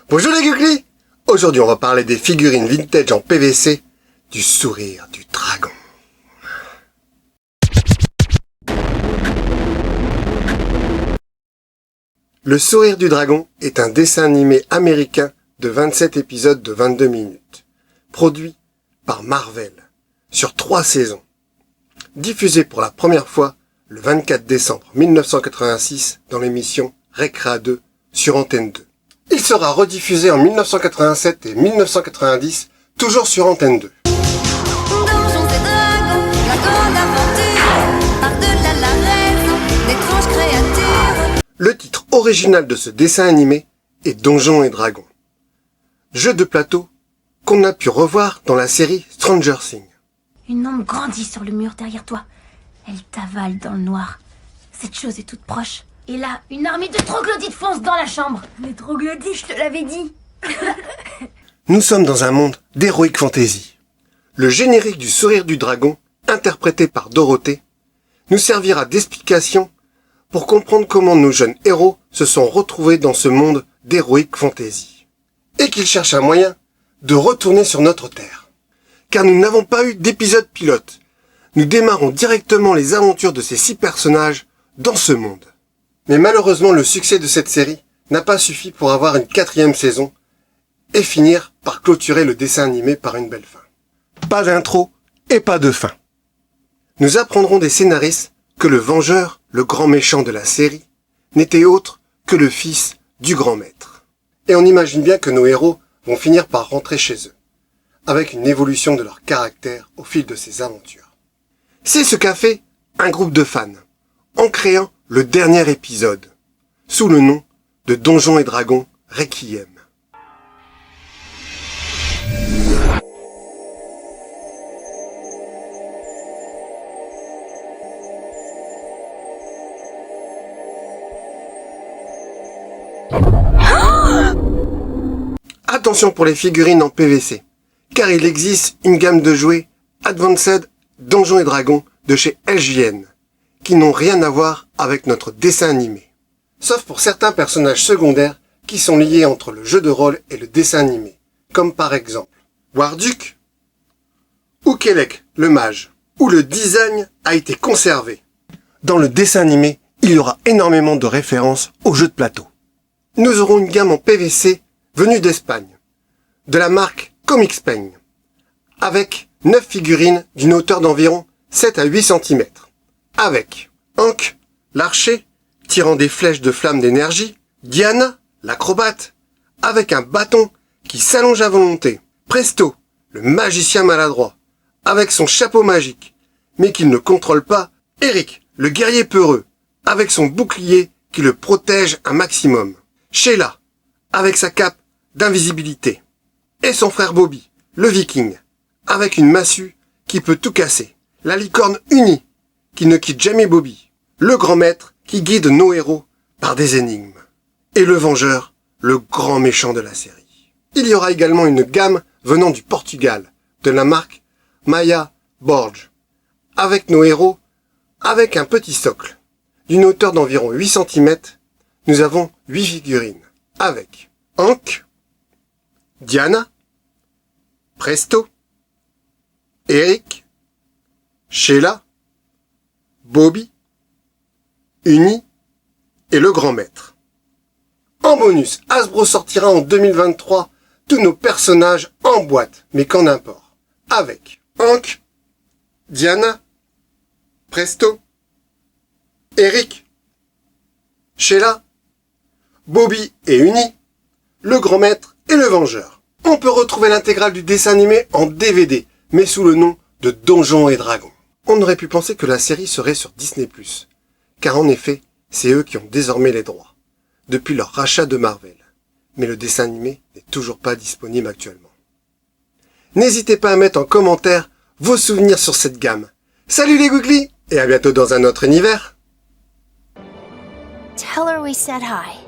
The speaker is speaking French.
Bonjour les Gugli. Aujourd'hui on va parler des figurines vintage en PVC du sourire du dragon. Le sourire du dragon est un dessin animé américain de 27 épisodes de 22 minutes, produit par Marvel, sur 3 saisons. Diffusé pour la première fois le 24 décembre 1986 dans l'émission Recrea 2 sur Antenne 2. Il sera rediffusé en 1987 et 1990, toujours sur Antenne 2. Donjons et dragons, la grande aventure, par-delà la raison, d'étranges créatures. Le titre original de ce dessin animé est Donjons et Dragons. Jeu de plateau qu'on a pu revoir dans la série Stranger Things. Une ombre grandit sur le mur derrière toi. Elle t'avale dans le noir. Cette chose est toute proche. Et là, une armée de troglodytes fonce dans la chambre. Les troglodytes, je te l'avais dit. Nous sommes dans un monde d'heroic fantasy. Le générique du sourire du dragon, interprété par Dorothée, nous servira d'explication pour comprendre comment nos jeunes héros se sont retrouvés dans ce monde d'heroic fantasy. Et qu'ils cherchent un moyen de retourner sur notre Terre. Car nous n'avons pas eu d'épisode pilote. Nous démarrons directement les aventures de ces 6 personnages dans ce monde. Mais malheureusement, le succès de cette série n'a pas suffi pour avoir une 4e saison et finir par clôturer le dessin animé par une belle fin. Pas d'intro et pas de fin. Nous apprendrons des scénaristes que le vengeur, le grand méchant de la série, n'était autre que le fils du grand maître. Et on imagine bien que nos héros vont finir par rentrer chez eux, avec une évolution de leur caractère au fil de ces aventures. C'est ce qu'a fait un groupe de fans, en créant le dernier épisode, sous le nom de Donjons et Dragons Requiem. Attention pour les figurines en PVC, car il existe une gamme de jouets Advanced Donjons et Dragons de chez LJN, qui n'ont rien à voir avec notre dessin animé. Sauf pour certains personnages secondaires qui sont liés entre le jeu de rôle et le dessin animé, comme par exemple Warduk ou Kelek, le mage, où le design a été conservé. Dans le dessin animé, il y aura énormément de références aux jeux de plateau. Nous aurons une gamme en PVC venue d'Espagne, de la marque Comics Pain, avec 9 figurines d'une hauteur d'environ 7 à 8 cm, avec Hank, l'archer, tirant des flèches de flammes d'énergie, Diana, l'acrobate, avec un bâton qui s'allonge à volonté, Presto, le magicien maladroit, avec son chapeau magique, mais qu'il ne contrôle pas, Eric, le guerrier peureux, avec son bouclier qui le protège un maximum, Sheila, avec sa cape d'invisibilité, et son frère Bobby, le viking, avec une massue qui peut tout casser, la licorne unie, qui ne quitte jamais Bobby, le grand maître qui guide nos héros par des énigmes, et le vengeur, le grand méchant de la série. Il y aura également une gamme venant du Portugal, de la marque Maya Borges, avec nos héros, avec un petit socle. D'une hauteur d'environ 8 cm, nous avons 8 figurines, avec Hank, Diana, Presto, Eric, Sheila, Bobby, Uni et le grand maître. En bonus, Hasbro sortira en 2023 tous nos personnages en boîte, mais qu'en import, avec Hank, Diana, Presto, Eric, Sheila, Bobby et Uni, le grand maître et le vengeur. On peut retrouver l'intégrale du dessin animé en DVD, mais sous le nom de Donjons et Dragons. On aurait pu penser que la série serait sur Disney+, car en effet, c'est eux qui ont désormais les droits, depuis leur rachat de Marvel. Mais le dessin animé n'est toujours pas disponible actuellement. N'hésitez pas à mettre en commentaire vos souvenirs sur cette gamme. Salut les Googly, et à bientôt dans un autre univers. Tell her we said hi.